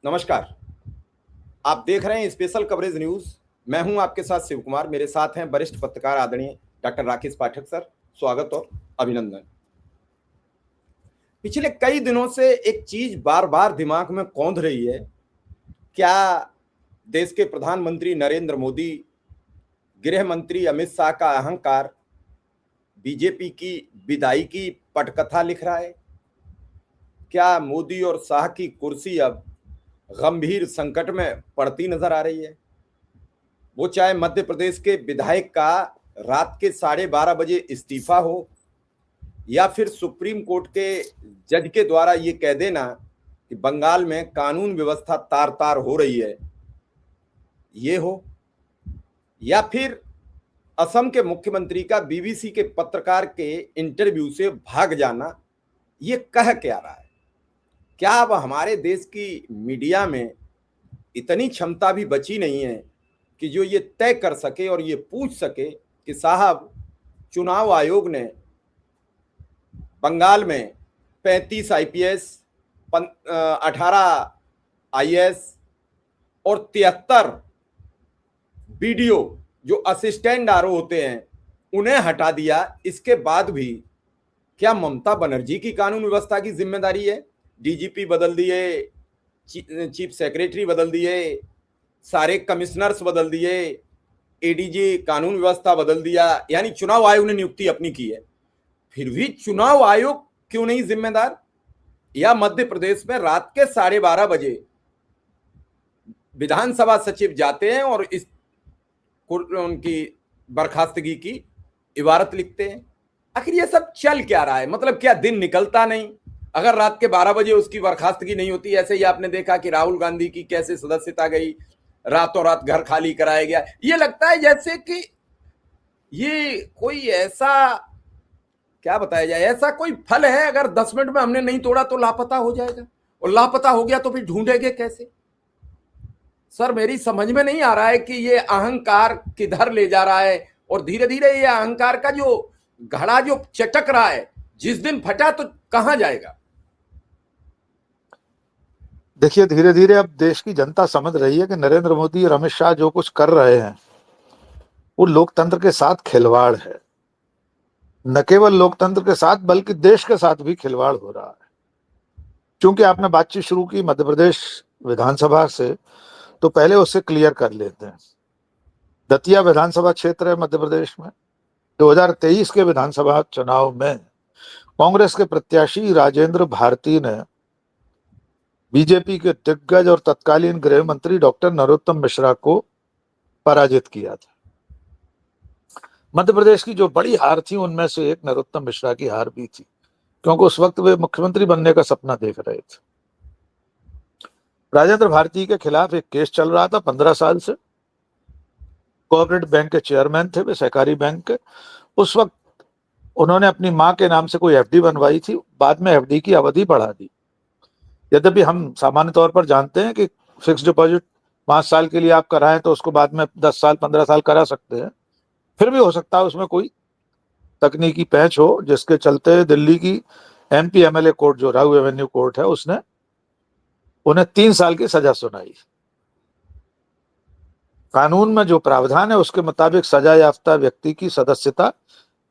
नमस्कार। आप देख रहे हैं स्पेशल कवरेज न्यूज। मैं हूं आपके साथ शिव कुमार। मेरे साथ हैं वरिष्ठ पत्रकार आदरणीय डॉक्टर राकेश पाठक सर। स्वागत और अभिनंदन। पिछले कई दिनों से एक चीज बार बार दिमाग में कौंध रही है। क्या देश के प्रधानमंत्री नरेंद्र मोदी, गृह मंत्री अमित शाह का अहंकार बीजेपी की विदाई की पटकथा लिख रहा है? क्या मोदी और शाह की कुर्सी अब गंभीर संकट में पड़ती नजर आ रही है? वो चाहे मध्य प्रदेश के विधायक का रात के 12:30 बजे इस्तीफा हो, या फिर सुप्रीम कोर्ट के जज के द्वारा ये कह देना कि बंगाल में कानून व्यवस्था तार तार हो रही है, ये हो, या फिर असम के मुख्यमंत्री का बीबीसी के पत्रकार के इंटरव्यू से भाग जाना, ये कह क्या रहा है? क्या अब हमारे देश की मीडिया में इतनी क्षमता भी बची नहीं है कि जो ये तय कर सके और ये पूछ सके कि साहब, चुनाव आयोग ने बंगाल में 35 आईपीएस, 18 आईएएस और 73 बीडीओ जो असिस्टेंट आरओ होते हैं उन्हें हटा दिया। इसके बाद भी क्या ममता बनर्जी की कानून व्यवस्था की जिम्मेदारी है? डीजीपी बदल दिए, चीफ सेक्रेटरी बदल दिए, सारे कमिश्नर्स बदल दिए, एडीजी कानून व्यवस्था बदल दिया, यानी चुनाव आयोग ने नियुक्ति अपनी की है। फिर भी चुनाव आयोग क्यों नहीं जिम्मेदार? या मध्य प्रदेश में रात के 12:30 बजे विधानसभा सचिव जाते हैं और इस उनकी बर्खास्तगी की इबारत लिखते हैं। आखिर ये सब चल क्या रहा है? मतलब क्या दिन निकलता नहीं? अगर रात के 12 बजे उसकी बर्खास्तगी नहीं होती, ऐसे ही आपने देखा कि राहुल गांधी की कैसे सदस्यता गई, रातों रात घर खाली कराया गया। ये लगता है जैसे कि ये कोई ऐसा, क्या बताया जाए, ऐसा कोई फल है अगर 10 मिनट में हमने नहीं तोड़ा तो लापता हो जाएगा, और लापता हो गया तो फिर ढूंढेंगे कैसे? सर, मेरी समझ में नहीं आ रहा है कि ये अहंकार किधर ले जा रहा है, और धीरे धीरे ये अहंकार का जो घड़ा जो चटक रहा है, जिस दिन फटा तो कहां जाएगा? देखिए, धीरे धीरे अब देश की जनता समझ रही है कि नरेंद्र मोदी और अमित शाह जो कुछ कर रहे हैं वो लोकतंत्र के साथ खिलवाड़ है। न केवल लोकतंत्र के साथ बल्कि देश के साथ भी खिलवाड़ हो रहा है। क्योंकि आपने बातचीत शुरू की मध्य प्रदेश विधानसभा से, तो पहले उससे क्लियर कर लेते हैं। दतिया विधानसभा क्षेत्र है मध्य प्रदेश में। 2023 के विधानसभा चुनाव में कांग्रेस के प्रत्याशी राजेंद्र भारती ने बीजेपी के दिग्गज और तत्कालीन गृह मंत्री डॉक्टर नरोत्तम मिश्रा को पराजित किया था। मध्य प्रदेश की जो बड़ी हार थी उनमें से एक नरोत्तम मिश्रा की हार भी थी, क्योंकि उस वक्त वे मुख्यमंत्री बनने का सपना देख रहे थे। राजेंद्र भारती के खिलाफ एक केस चल रहा था 15 साल से। कोऑपरेटिव बैंक के चेयरमैन थे वे, सहकारी बैंक के। उस वक्त उन्होंने अपनी मां के नाम से कोई एफडी बनवाई थी, बाद में एफडी की अवधि बढ़ा दी। यद्यपि हम सामान्य तौर पर जानते हैं कि फिक्स डिपॉजिट 5 साल के लिए आप कराएं तो उसको बाद में 10 साल 15 साल करा सकते हैं। फिर भी हो सकता है उसमें कोई तकनीकी पैच हो, जिसके चलते दिल्ली की एमपी एमएलए कोर्ट, जो राहु एवेन्यू कोर्ट है, उसने उन्हें 3 साल की सजा सुनाई। कानून में जो प्रावधान है उसके मुताबिक सजा याफ्ता व्यक्ति की सदस्यता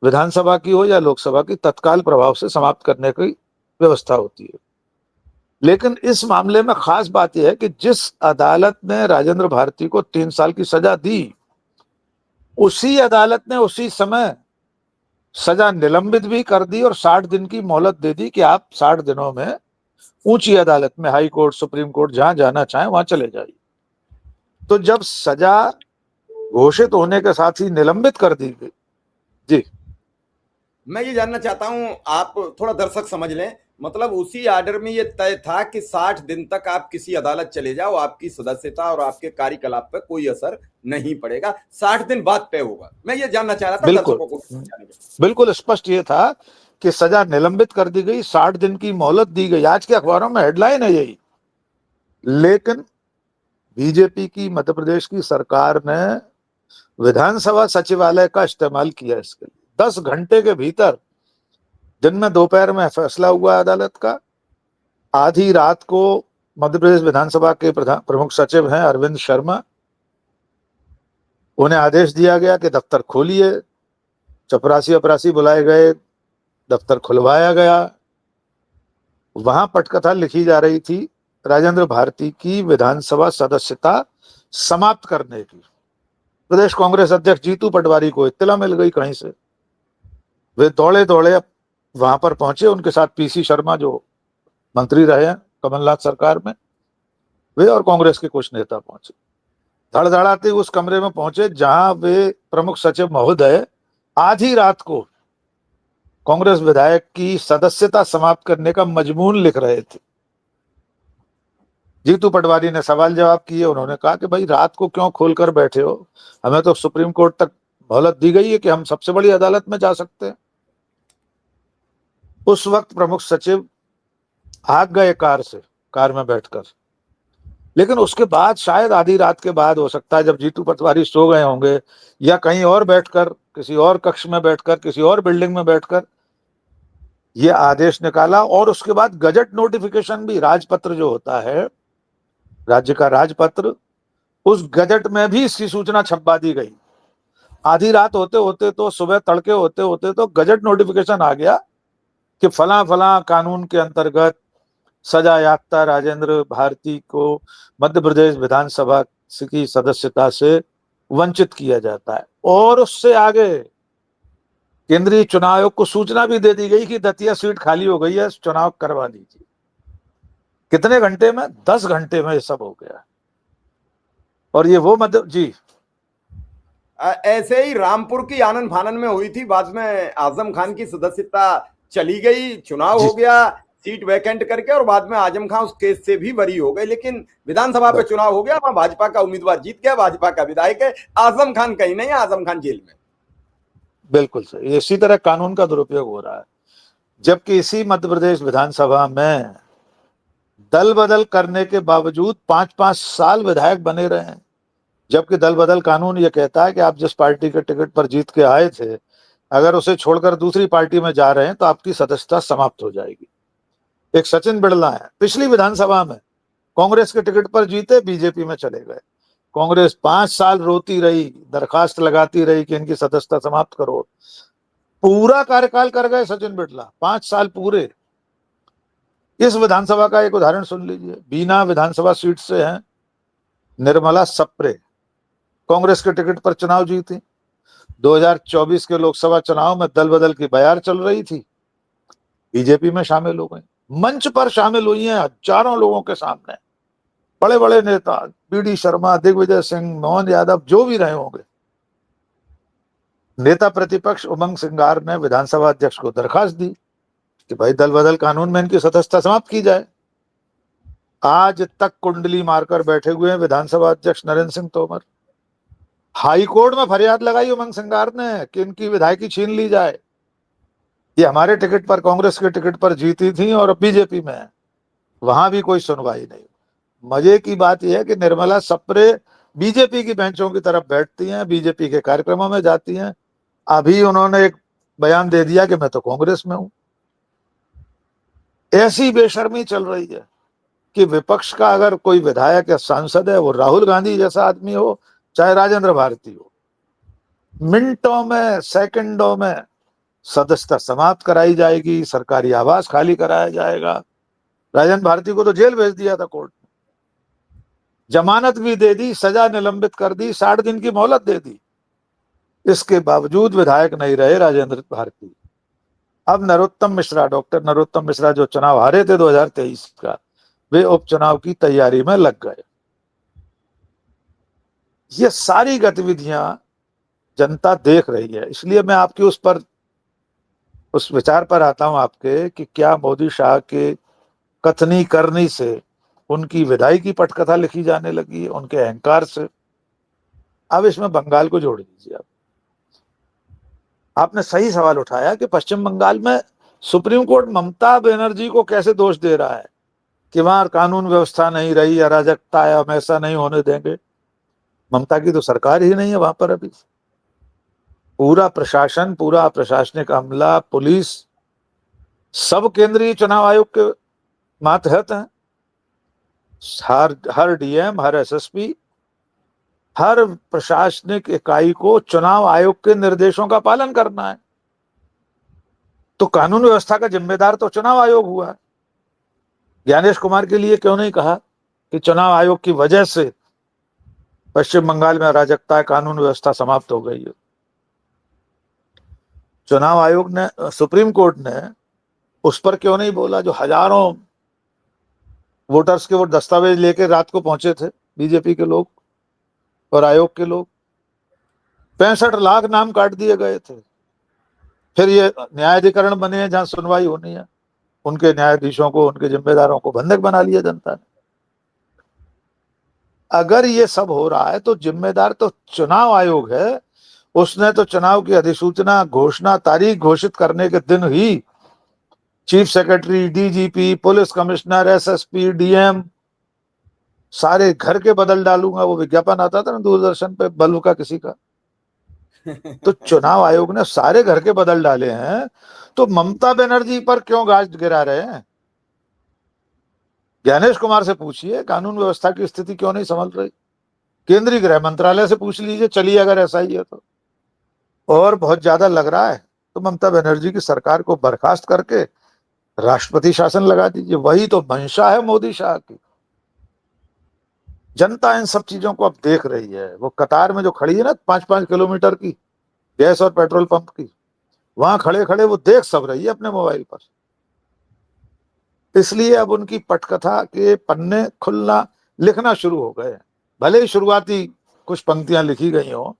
विधानसभा की हो या लोकसभा की, तत्काल प्रभाव से समाप्त करने की व्यवस्था होती है। लेकिन इस मामले में खास बात यह है कि जिस अदालत ने राजेंद्र भारती को 3 साल की सजा दी, उसी अदालत ने उसी समय सजा निलंबित भी कर दी और 60 दिन की मोहलत दे दी कि आप 60 दिनों में ऊंची अदालत में, हाई कोर्ट, सुप्रीम कोर्ट, जहां जाना चाहें वहां चले जाइए। तो जब सजा घोषित होने के साथ ही निलंबित कर दी गई। जी, मैं ये जानना चाहता हूं, आप थोड़ा दर्शक समझ लें। मतलब उसी आर्डर में ये तय था कि 60 दिन तक आप किसी अदालत चले जाओ, आपकी सदस्यता और आपके कार्यकलाप पर कोई असर नहीं पड़ेगा। 60 दिन बाद तय होगा। मैं ये जानना चाह रहा था बिल्कुल दर्शकों को समझाने में। बिल्कुल स्पष्ट ये था कि सजा निलंबित कर दी गई, 60 दिन की मोहलत दी गई। आज के अखबारों में हेडलाइन है यही। लेकिन बीजेपी की मध्य प्रदेश की सरकार ने विधानसभा सचिवालय का इस्तेमाल किया इसके लिए। 10 घंटे के भीतर, दिन में दोपहर में फैसला हुआ अदालत का, आधी रात को मध्य प्रदेश विधानसभा के प्रमुख सचिव हैं अरविंद शर्मा, उन्हें आदेश दिया गया कि दफ्तर खोलिए। चपरासी अपरासी बुलाए गए, दफ्तर खुलवाया गया। वहां पटकथा लिखी जा रही थी राजेंद्र भारती की विधानसभा सदस्यता समाप्त करने की। प्रदेश कांग्रेस अध्यक्ष जीतू पटवारी को इत्तला मिल गई कहीं से, वे दौड़े दौड़े वहां पर पहुंचे। उनके साथ पीसी शर्मा जो मंत्री रहे हैं कमलनाथ सरकार में, वे और कांग्रेस के कुछ नेता पहुंचे। धड़धड़ाते उस कमरे में पहुंचे जहां वे प्रमुख सचिव महोदय आधी रात को कांग्रेस विधायक की सदस्यता समाप्त करने का मजमून लिख रहे थे। जीतू पटवारी ने सवाल जवाब किए। उन्होंने कहा कि भाई रात को क्यों खोलकर बैठे हो, हमें तो सुप्रीम कोर्ट तक मोहलत दी गई है कि हम सबसे बड़ी अदालत में जा सकते हैं। उस वक्त प्रमुख सचिव भाग गए कार में बैठकर, लेकिन उसके बाद शायद आधी रात के बाद हो सकता है जब जीतू पटवारी सो गए होंगे या कहीं और बैठकर, किसी और कक्ष में बैठकर, किसी और बिल्डिंग में बैठकर ये आदेश निकाला। और उसके बाद गजट नोटिफिकेशन भी, राजपत्र जो होता है राज्य का राजपत्र, उस गजट में भी इसकी सूचना छपवा दी गई। आधी रात होते होते तो सुबह तड़के होते होते तो गजट नोटिफिकेशन आ गया कि फला फला कानून के अंतर्गत सजा याफ्ता राजेंद्र भारती को मध्य प्रदेश विधानसभा की सदस्यता से वंचित किया जाता है। और उससे आगे केंद्रीय चुनाव आयोग को सूचना भी दे दी गई कि दतिया सीट खाली हो गई है, चुनाव करवा लीजिए। कितने घंटे में? 10 घंटे में ये सब हो गया। और ये वो जी ऐसे ही रामपुर की आनन फानन में हुई थी, बाद में आजम खान की सदस्यता चली गई, चुनाव हो गया सीट वैकेंट करके, और बाद में आजम खान उस केस से भी बरी हो गए। लेकिन विधानसभा पे चुनाव हो गया, वहां भाजपा का उम्मीदवार जीत गया, भाजपा का विधायक है। आजम खान कहीं नहीं है, आजम खान जेल में। बिल्कुल सही। इसी तरह कानून का दुरुपयोग हो रहा है, जबकि इसी मध्य प्रदेश विधानसभा में दल बदल करने के बावजूद 5-5 साल विधायक बने रहे हैं। जबकि दल बदल कानून ये कहता है कि आप जिस पार्टी के टिकट पर जीत के आए थे, अगर उसे छोड़कर दूसरी पार्टी में जा रहे हैं तो आपकी सदस्यता समाप्त हो जाएगी। एक सचिन बिड़ला है, पिछली विधानसभा में कांग्रेस के टिकट पर जीते, बीजेपी में चले गए। कांग्रेस 5 साल रोती रही, दरखास्त लगाती रही कि इनकी सदस्यता समाप्त करो। पूरा कार्यकाल कर गए सचिन बिड़ला, 5 साल पूरे। इस विधानसभा का एक उदाहरण सुन लीजिए। बीना विधानसभा सीट से हैं निर्मला सप्रे, कांग्रेस के टिकट पर चुनाव जीती। 2024 के लोकसभा चुनाव में दल बदल की बयार चल रही थी, बीजेपी में शामिल हो गई। मंच पर शामिल हुई हैं हजारों लोगों के सामने, बड़े बड़े नेता, बीडी शर्मा, दिग्विजय सिंह, मोहन यादव, जो भी रहे होंगे। नेता प्रतिपक्ष उमंग सिंगार ने विधानसभा अध्यक्ष को दरखास्त दी कि भाई दल बदल कानून में इनकी सदस्यता समाप्त की जाए। आज तक कुंडली मारकर बैठे हुए हैं विधानसभा अध्यक्ष नरेंद्र सिंह तोमर। हाई कोर्ट में फरियाद लगाई उमंग सिंगार ने कि इनकी विधायकी छीन ली जाए, ये हमारे टिकट पर, कांग्रेस के टिकट पर जीती थी और अब बीजेपी में है। वहां भी कोई सुनवाई नहीं। मजे की बात यह है कि निर्मला सप्रे बीजेपी की बेंचों की तरफ बैठती हैं, बीजेपी के कार्यक्रमों में जाती हैं। अभी उन्होंने एक बयान दे दिया कि मैं तो कांग्रेस में हूं। ऐसी बेशर्मी चल रही है कि विपक्ष का अगर कोई विधायक या सांसद है, वो राहुल गांधी जैसा आदमी हो, चाहे राजेंद्र भारती हो, मिनटों में, सेकंडों में सदस्यता समाप्त कराई जाएगी, सरकारी आवास खाली कराया जाएगा। राजेंद्र भारती को तो जेल भेज दिया था कोर्ट ने, जमानत भी दे दी, सजा निलंबित कर दी, 60 दिन की मोहलत दे दी। इसके बावजूद विधायक नहीं रहे राजेंद्र भारती। अब नरोत्तम मिश्रा, डॉक्टर नरोत्तम मिश्रा, जो चुनाव हारे थे 2023 का, वे उपचुनाव की तैयारी में लग गए। ये सारी गतिविधियां जनता देख रही है। इसलिए मैं आपकी उस विचार पर आता हूं आपके कि क्या मोदी शाह के कथनी करनी से उनकी विदाई की पटकथा लिखी जाने लगी है, उनके अहंकार से। अब इसमें बंगाल को जोड़ दीजिए। आपने सही सवाल उठाया कि पश्चिम बंगाल में सुप्रीम कोर्ट ममता बनर्जी को कैसे दोष दे रहा है कि वहां कानून व्यवस्था नहीं रही, अराजकता है, हम ऐसा नहीं होने देंगे। ममता की तो सरकार ही नहीं है वहां पर अभी। पूरा प्रशासन, पूरा प्रशासनिक अमला, पुलिस, सब केंद्रीय चुनाव आयोग के मातहत हैं। हर डीएम, हर एसएसपी, हर प्रशासनिक इकाई को चुनाव आयोग के निर्देशों का पालन करना है। तो कानून व्यवस्था का जिम्मेदार तो चुनाव आयोग हुआ। ज्ञानेश कुमार के लिए क्यों नहीं कहा कि चुनाव आयोग की वजह से पश्चिम बंगाल में अराजकता, कानून व्यवस्था समाप्त हो गई है? चुनाव आयोग ने, सुप्रीम कोर्ट ने उस पर क्यों नहीं बोला जो हजारों वोटर्स के वो दस्तावेज लेके रात को पहुंचे थे, बीजेपी के लोग और आयोग के लोग? 65 लाख नाम काट दिए गए थे। फिर ये न्यायाधिकरण बने हैं जहां सुनवाई होनी है, उनके न्यायाधीशों को, उनके जिम्मेदारों को बंधक बना लिया जनता ने। अगर ये सब हो रहा है तो जिम्मेदार तो चुनाव आयोग है। उसने तो चुनाव की अधिसूचना, घोषणा तारीख घोषित करने के दिन ही chief secretary, DGP, police commissioner, SSP, DM सारे घर के बदल डालूंगा, वो विज्ञापन आता था ना दूरदर्शन पे बल्ब का किसी का, तो चुनाव आयोग ने सारे घर के बदल डाले हैं। तो ममता बनर्जी पर क्यों गाज गिरा रहे हैं? ज्ञानेश कुमार से पूछिए, कानून व्यवस्था की स्थिति क्यों नहीं संभल रही? केंद्रीय गृह मंत्रालय से पूछ लीजिए, चलिए अगर ऐसा ही है तो। और बहुत ज्यादा लग रहा है तो ममता बनर्जी की सरकार को बर्खास्त करके राष्ट्रपति शासन लगा दीजिए। वही तो मंशा है मोदी शाह की। जनता इन सब चीजों को अब देख रही है। वो कतार में जो खड़ी है ना 5-5 किलोमीटर की, गैस और पेट्रोल पंप की, वहां खड़े खड़े वो देख सब रही है अपने मोबाइल पर। इसलिए अब उनकी पटकथा के पन्ने खुलना, लिखना शुरू हो गए। भले ही शुरुआती कुछ पंक्तियां लिखी गई हो,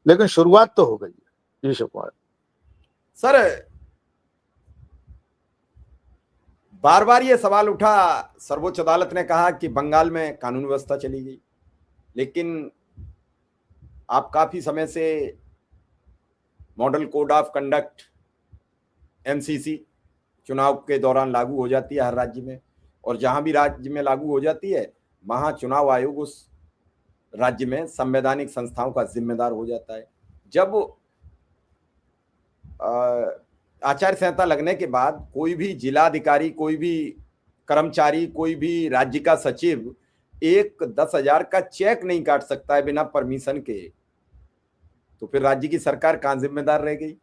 लेकिन शुरुआत तो हो गई है। जी कुमार सर, बार बार ये सवाल उठा, सर्वोच्च अदालत ने कहा कि बंगाल में कानून व्यवस्था चली गई, लेकिन आप काफी समय से model code of conduct MCC चुनाव के दौरान लागू हो जाती है हर राज्य में, और जहां भी राज्य में लागू हो जाती है वहां चुनाव आयोग उस राज्य में संवैधानिक संस्थाओं का जिम्मेदार हो जाता है। जब आचार संहिता लगने के बाद कोई भी जिलाधिकारी, कोई भी कर्मचारी, कोई भी राज्य का सचिव एक 10,000 का चेक नहीं काट सकता है बिना परमिशन के, तो फिर राज्य की सरकार कहां जिम्मेदार रह गई?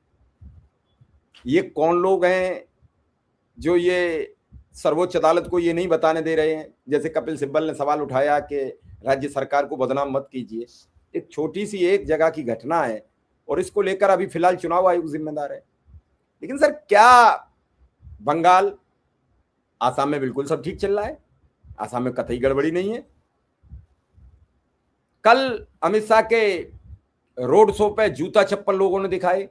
ये कौन लोग हैं जो ये सर्वोच्च अदालत को ये नहीं बताने दे रहे हैं? जैसे कपिल सिब्बल ने सवाल उठाया कि राज्य सरकार को बदनाम मत कीजिए। एक छोटी सी एक जगह की घटना है और इसको लेकर अभी फिलहाल चुनाव आयोग जिम्मेदार है। लेकिन सर, क्या बंगाल, आसाम में बिल्कुल सब ठीक चल रहा है? आसाम में कतई गड़बड़ी नहीं है। कल अमित शाह के रोड शो पे जूता चप्पल लोगों ने दिखाए।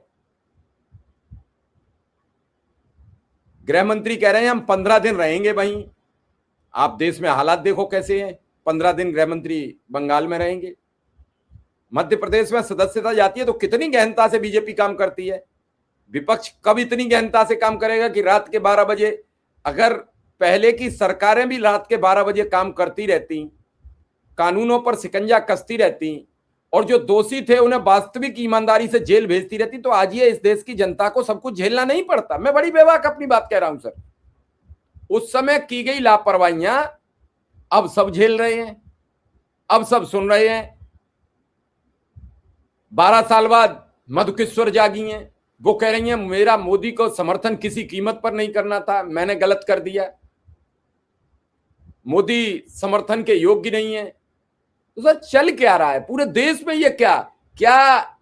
गृह मंत्री कह रहे हैं हम 15 दिन रहेंगे वहीं। आप देश में हालात देखो कैसे हैं, 15 दिन गृह मंत्री बंगाल में रहेंगे। मध्य प्रदेश में सदस्यता जाती है तो कितनी गहनता से बीजेपी काम करती है। विपक्ष कब इतनी गहनता से काम करेगा कि रात के 12 बजे, अगर पहले की सरकारें भी रात के 12 बजे काम करती रहती, कानूनों पर शिकंजा कसती रहती और जो दोषी थे उन्हें वास्तविक ईमानदारी से जेल भेजती रहती, तो आज ये इस देश की जनता को सब कुछ झेलना नहीं पड़ता। मैं बड़ी बेबाक अपनी बात कह रहा हूं सर। उस समय की गई लापरवाहियां अब सब झेल रहे हैं, अब सब सुन रहे हैं। 12 साल बाद मधुकिश्वर जागी हैं, वो कह रही हैं मेरा मोदी को समर्थन किसी कीमत पर नहीं करना था, मैंने गलत कर दिया, मोदी समर्थन के योग्य नहीं है। तो सर चल क्या रहा है पूरे देश में? ये क्या क्या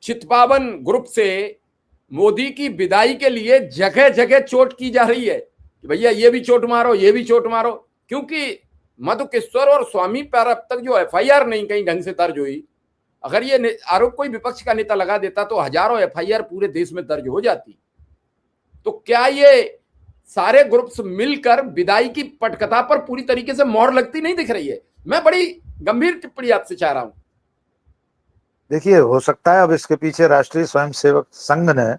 चितपावन ग्रुप से मोदी की विदाई के लिए जगह जगह चोट की जा रही है कि भैया ये भी चोट मारो, ये भी चोट मारो, क्योंकि मधुकिश्वर और स्वामी पर अब तक जो एफआईआर नहीं कहीं ढंग से दर्ज हुई। अगर ये आरोप कोई विपक्ष का नेता लगा देता तो हजारों एफआईआर पूरे देश में दर्ज हो जाती। तो क्या ये सारे ग्रुप्स मिलकर विदाई की पटकथा पर पूरी तरीके से मोहर लगती नहीं दिख रही है? मैं बड़ी गंभीर टिप्पणी आपसे चाह रहा हूं। देखिए, हो सकता है अब इसके पीछे राष्ट्रीय स्वयंसेवक संघ ने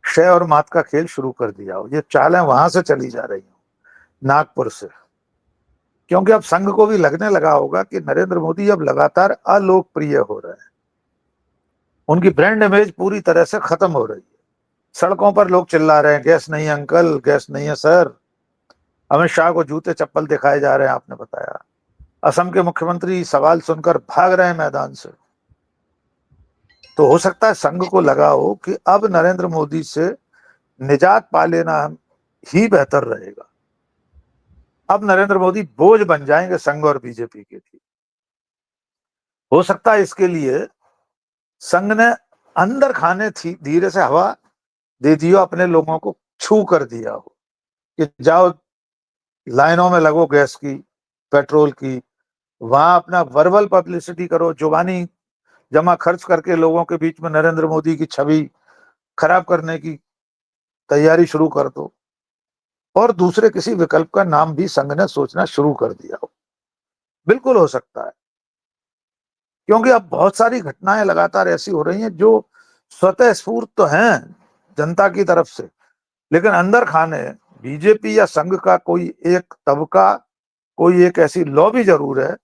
क्षय और मात का खेल शुरू कर दिया हो। ये चालें वहां से चली जा रही हो, नागपुर से, क्योंकि अब संघ को भी लगने लगा होगा कि नरेंद्र मोदी अब लगातार अलोकप्रिय हो रहे हैं, उनकी ब्रांड इमेज पूरी तरह से खत्म हो रही है। सड़कों पर लोग चिल्ला रहे हैं गैस नहीं है अंकल, गैस नहीं है सर। अमित शाह को जूते चप्पल दिखाए जा रहे हैं, आपने बताया। असम के मुख्यमंत्री सवाल सुनकर भाग रहे हैं मैदान से। तो हो सकता है संघ को लगा हो कि अब नरेंद्र मोदी से निजात पा लेना ही बेहतर रहेगा। अब नरेंद्र मोदी बोझ बन जाएंगे संघ और बीजेपी के लिए। हो सकता है इसके लिए संघ ने अंदर खाने थी धीरे से हवा दे दी हो, अपने लोगों को छू कर दिया हो कि जाओ लाइनों में लगो गैस की, पेट्रोल की, वहां अपना वर्बल पब्लिसिटी करो, जुबानी जमा खर्च करके लोगों के बीच में नरेंद्र मोदी की छवि खराब करने की तैयारी शुरू कर दो, और दूसरे किसी विकल्प का नाम भी संघ ने सोचना शुरू कर दिया हो। बिल्कुल हो सकता है, क्योंकि अब बहुत सारी घटनाएं लगातार ऐसी हो रही हैं जो स्वतः स्फूर्त तो हैं जनता की तरफ से, लेकिन अंदर खाने बीजेपी या संघ का कोई एक तबका, कोई एक ऐसी लॉबी जरूर है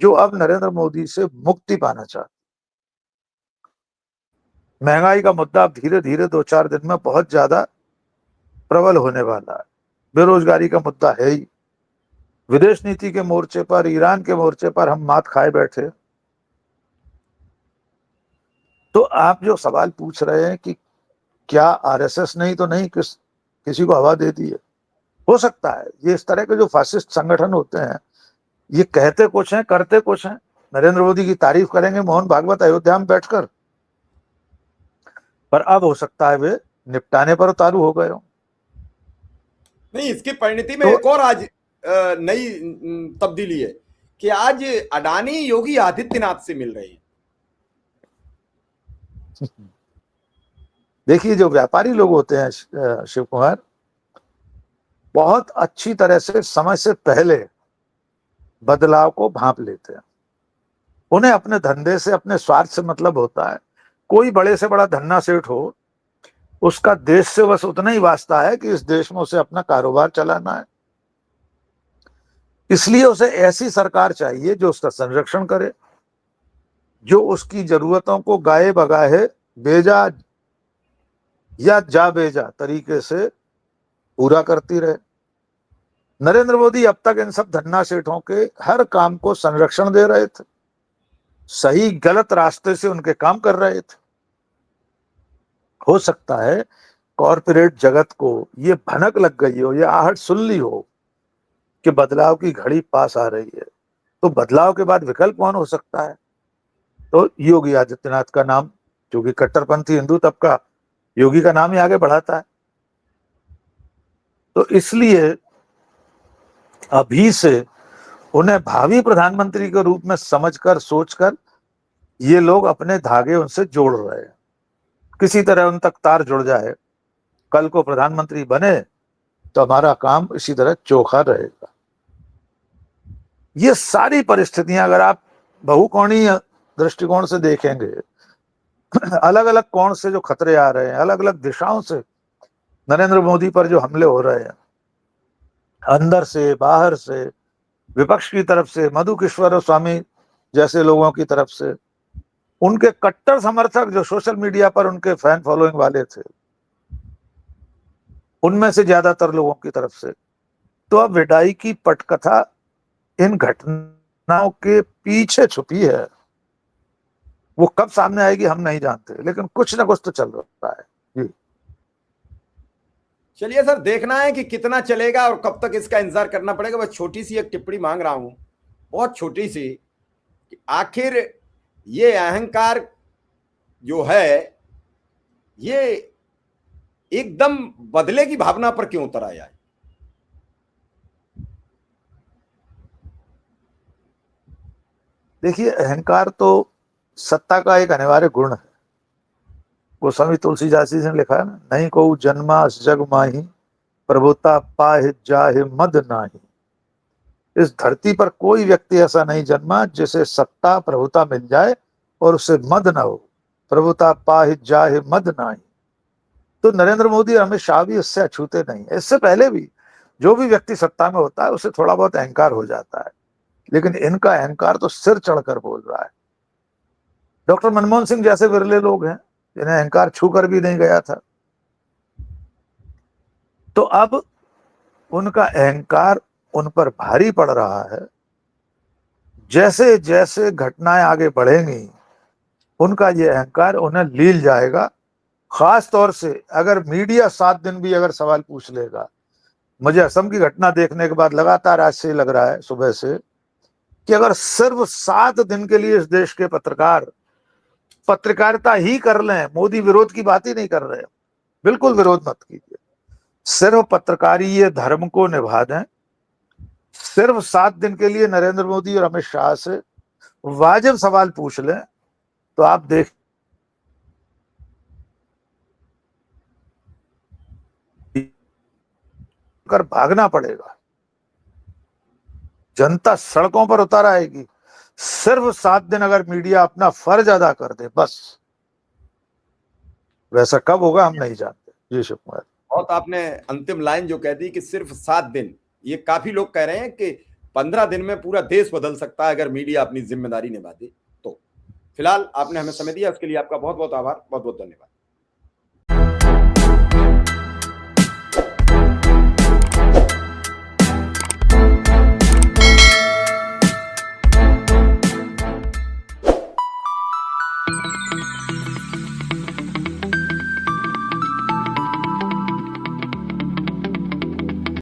जो अब नरेंद्र मोदी से मुक्ति पाना चाहती। महंगाई का मुद्दा अब धीरे धीरे 2-4 दिन में बहुत ज्यादा प्रबल होने वाला है। बेरोजगारी का मुद्दा है ही। विदेश नीति के मोर्चे पर, ईरान के मोर्चे पर हम मात खाए बैठे। तो आप जो सवाल पूछ रहे हैं कि क्या आरएसएस नहीं तो नहीं किसी को हवा दे दी है, हो सकता है। ये इस तरह के जो फासिस्ट संगठन होते हैं, ये कहते कुछ हैं करते कुछ हैं। नरेंद्र मोदी की तारीफ करेंगे मोहन भागवत अयोध्या में बैठकर, पर अब हो सकता है वे निपटाने पर उतारू हो गए हो। नहीं, इसकी परिणति में तो एक और आज नई तब्दीली है कि आज अडानी योगी आदित्यनाथ से मिल रहे हैं। देखिए, जो व्यापारी लोग होते हैं शिव कुमार, बहुत अच्छी तरह से समय से पहले बदलाव को भांप लेते हैं। उन्हें अपने धंधे से, अपने स्वार्थ से मतलब होता है। कोई बड़े से बड़ा धन्ना सेठ हो, उसका देश से बस उतना ही वास्ता है कि इस देश में उसे अपना कारोबार चलाना है। इसलिए उसे ऐसी सरकार चाहिए जो उसका संरक्षण करे, जो उसकी जरूरतों को गाए बगाए बेजा या जा बेजा तरीके से पूरा करती रहे। नरेंद्र मोदी अब तक इन सब धन्ना सेठों के हर काम को संरक्षण दे रहे थे, सही गलत रास्ते से उनके काम कर रहे थे। हो सकता है कॉरपोरेट जगत को ये भनक लग गई हो, ये आहट सुन ली हो कि बदलाव की घड़ी पास आ रही है। तो बदलाव के बाद विकल्प कौन हो सकता है? तो योगी आदित्यनाथ का नाम, जो कि कट्टरपंथी हिंदू तबका योगी का नाम ही आगे बढ़ाता है। तो इसलिए अभी से उन्हें भावी प्रधानमंत्री के रूप में समझकर, सोचकर ये लोग अपने धागे उनसे जोड़ रहे हैं। किसी तरह उन तक तार जुड़ जाए, कल को प्रधानमंत्री बने तो हमारा काम इसी तरह चोखा रहेगा। ये सारी परिस्थितियां अगर आप बहुकोणीय दृष्टिकोण से देखेंगे, अलग अलग कोण से जो खतरे आ रहे हैं, अलग अलग दिशाओं से नरेंद्र मोदी पर जो हमले हो रहे हैं, अंदर से बाहर से, विपक्ष की तरफ से, मधु किश्वर स्वामी जैसे लोगों की तरफ से, उनके कट्टर समर्थक जो सोशल मीडिया पर उनके फैन फॉलोइंग वाले थे, उनमें से ज्यादातर लोगों की तरफ से, तो अब विदाई की पटकथा इन घटनाओं के पीछे छुपी है। वो कब सामने आएगी हम नहीं जानते, लेकिन कुछ ना कुछ तो चल रहा है जी। चलिए सर, देखना है कि कितना चलेगा और कब तक इसका इंतजार करना पड़ेगा। बस छोटी सी एक टिप्पणी मांग रहा हूं, बहुत छोटी सी, कि आखिर ये अहंकार जो है ये एकदम बदले की भावना पर क्यों उतर आया है? देखिए, अहंकार तो सत्ता का एक अनिवार्य गुण है। गोस्वामी तुलसीदास जी ने लिखा है ना, नहीं को जन्मा जग माही, प्रभुता पाहि जाहि मद नाही। इस धरती पर कोई व्यक्ति ऐसा नहीं जन्मा जिसे सत्ता प्रभुता मिल जाए और उसे मद न हो। प्रभुता पाहि जाहि मद नाही। तो नरेंद्र मोदी और अमित शाह भी इससे अछूते नहीं है। इससे पहले भी जो भी व्यक्ति सत्ता में होता है उसे थोड़ा बहुत अहंकार हो जाता है, लेकिन इनका अहंकार तो सिर चढ़कर बोल रहा है। डॉक्टर मनमोहन सिंह जैसे विरले लोग हैं जिन्हें अहंकार छू कर भी नहीं गया था। तो अब उनका अहंकार उन पर भारी पड़ रहा है। जैसे जैसे घटनाएं आगे बढ़ेंगी उनका ये अहंकार उन्हें लील जाएगा। खास तौर से अगर मीडिया 7 दिन भी अगर सवाल पूछ लेगा। मुझे असम की घटना देखने के बाद लगातार आज से लग रहा है सुबह से कि अगर सिर्फ 7 दिन के लिए इस देश के पत्रकार पत्रकारिता ही कर लें, मोदी विरोध की बात ही नहीं कर रहे, बिल्कुल विरोध मत कीजिए, सिर्फ पत्रकारीय धर्म को निभा दें, सिर्फ 7 दिन के लिए नरेंद्र मोदी और अमित शाह से वाजिब सवाल पूछ लें तो आप देख कर भागना पड़ेगा। जनता सड़कों पर उतर आएगी। सिर्फ 7 दिन अगर मीडिया अपना फर्ज अदा कर दे बस। वैसा कब होगा हम नहीं जानते। जी शिव कुमार। बहुत आपने अंतिम लाइन जो कह दी कि सिर्फ 7 दिन, ये काफी लोग कह रहे हैं कि 15 दिन में पूरा देश बदल सकता है अगर मीडिया अपनी जिम्मेदारी निभा दे तो। फिलहाल आपने हमें समय दिया, उसके लिए आपका बहुत बहुत आभार, बहुत बहुत धन्यवाद।